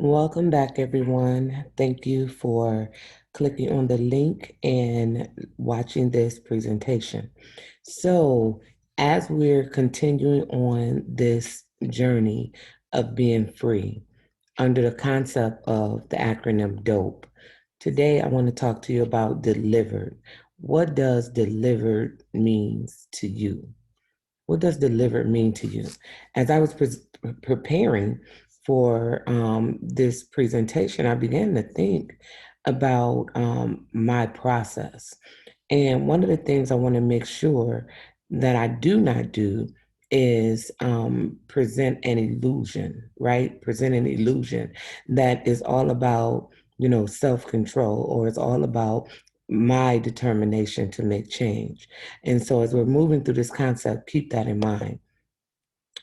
Welcome back, everyone. Thank you for clicking on the link and watching this presentation. So, as we're continuing on this journey of being free under the concept of the acronym DOPE, today I want to talk to you about delivered. What does delivered means to you? What does delivered mean to you? As I was preparing for this presentation, I began to think about my process. And one of the things I want to make sure that I do not do is present an illusion, right? Present an illusion that is all about, self control, or it's all about my determination to make change. And so as we're moving through this concept, keep that in mind.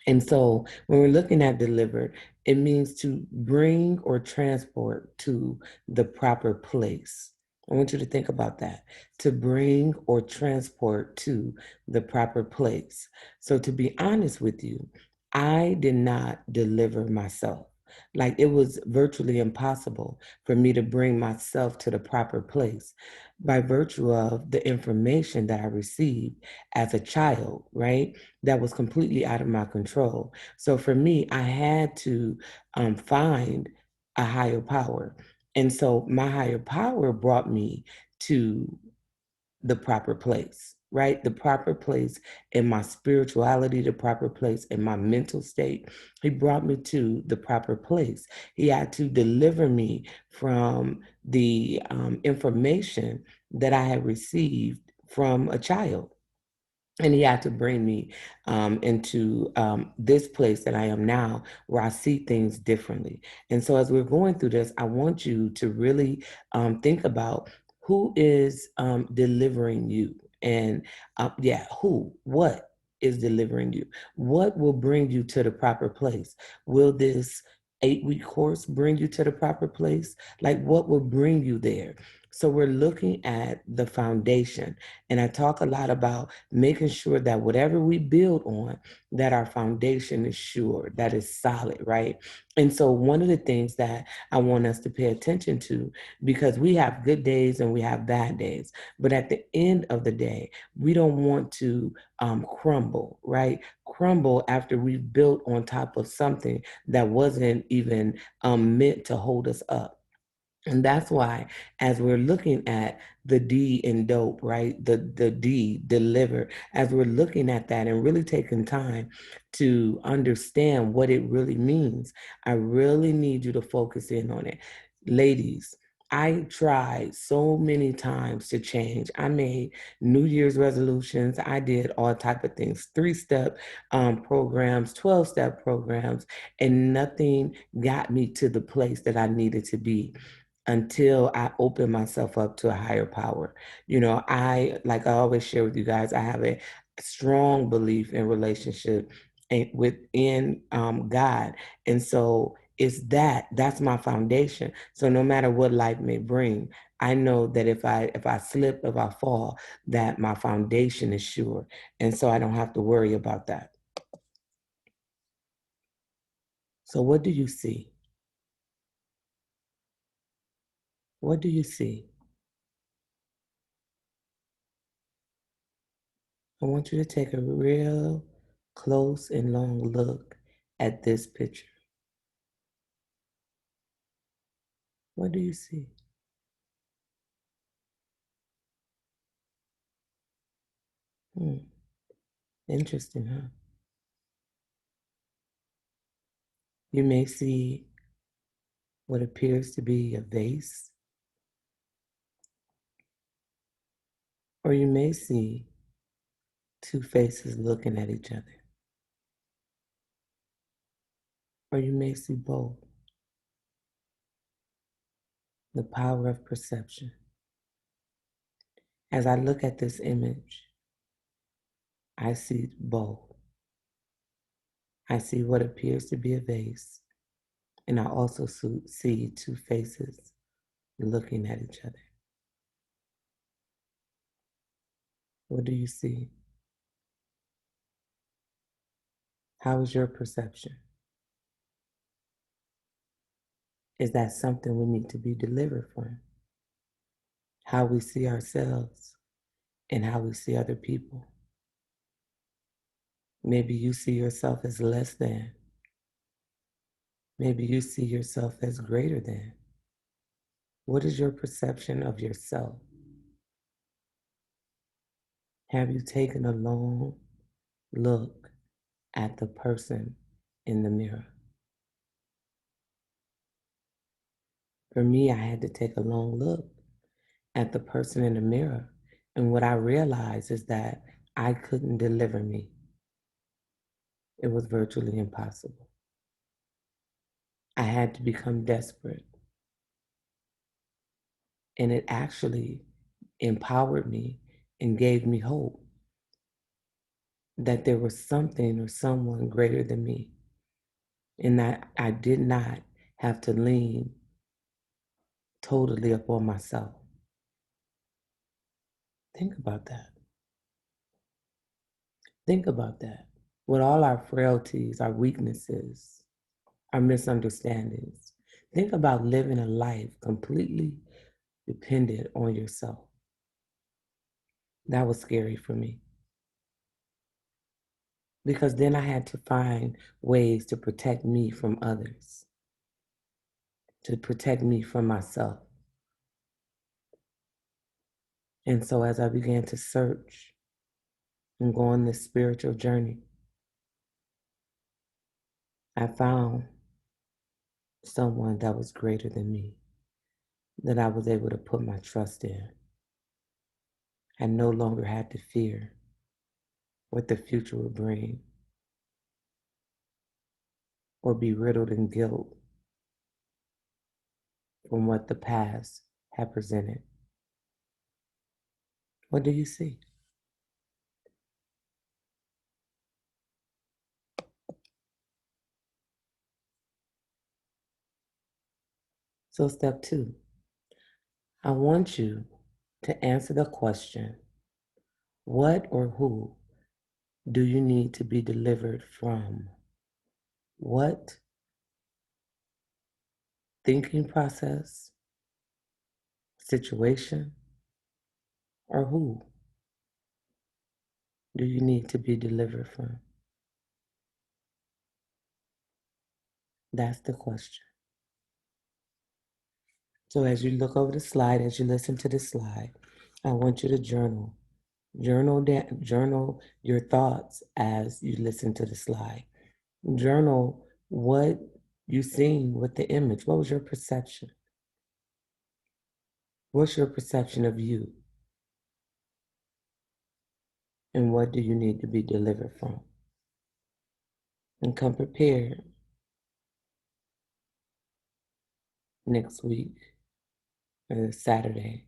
And so when we're looking at delivered, it means to bring or transport to the proper place. I want you to think about that. To bring or transport to the proper place. So to be honest with you, I did not deliver myself. Like it was virtually impossible for me to bring myself to the proper place by virtue of the information that I received as a child, right? That was completely out of my control. So for me, I had to find a higher power. And so my higher power brought me to the proper place, right? The proper place in my spirituality, the proper place in my mental state. He brought me to the proper place. He had to deliver me from the information that I had received from a child. And he had to bring me into this place that I am now, where I see things differently. And so, as we're going through this, I want you to really think about who is delivering you, and what is delivering you? What will bring you to the proper place? Will this 8-week course bring you to the proper place? Like, what will bring you there? So, we're looking at the foundation. And I talk a lot about making sure that whatever we build on, that our foundation is sure, that is solid, right? And so one of the things that I want us to pay attention to, because we have good days and we have bad days, but at the end of the day, we don't want to crumble, right? Crumble after we've built on top of something that wasn't even meant to hold us up. And that's why, as we're looking at the D in dope, right? The D, deliver, as we're looking at that and really taking time to understand what it really means, I really need you to focus in on it. Ladies, I tried so many times to change. I made New Year's resolutions. I did all type of things, 3-step programs, 12-step programs, and nothing got me to the place that I needed to be until I open myself up to a higher power. Like I always share with you guys, I have a strong belief in relationship and within God. And so that's my foundation. So no matter what life may bring, I know that if I slip, if I fall, that my foundation is sure. And so I don't have to worry about that. So what do you see? What do you see? I want you to take a real close and long look at this picture. What do you see? Hmm. Interesting, huh? You may see what appears to be a vase, or you may see two faces looking at each other, or you may see both. The power of perception. As I look at this image, I see both. I see what appears to be a vase, and I also see two faces looking at each other. What do you see? How is your perception? Is that something we need to be delivered from? How we see ourselves and how we see other people. Maybe you see yourself as less than. Maybe you see yourself as greater than. What is your perception of yourself? Have you taken a long look at the person in the mirror? For me, I had to take a long look at the person in the mirror. And what I realized is that I couldn't deliver me. It was virtually impossible. I had to become desperate. And it actually empowered me and gave me hope that there was something or someone greater than me. And that I did not have to lean totally upon myself. Think about that. Think about that. With all our frailties, our weaknesses, our misunderstandings, think about living a life completely dependent on yourself. That was scary for me because then I had to find ways to protect me from others, to protect me from myself. And so as I began to search and go on this spiritual journey, I found someone that was greater than me, that I was able to put my trust in. I no longer had to fear what the future would bring or be riddled in guilt from what the past had presented. What do you see? So, step two, I want you to answer the question, what or who do you need to be delivered from? What thinking process, situation, or who do you need to be delivered from? That's the question. So as you look over the slide, as you listen to the slide, I want you to journal. Journal your thoughts as you listen to the slide. Journal what you seen with the image. What was your perception? What's your perception of you? And what do you need to be delivered from? And come prepared next week or Saturday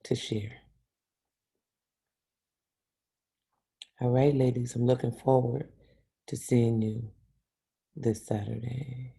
to share. All right, ladies, I'm looking forward to seeing you this Saturday.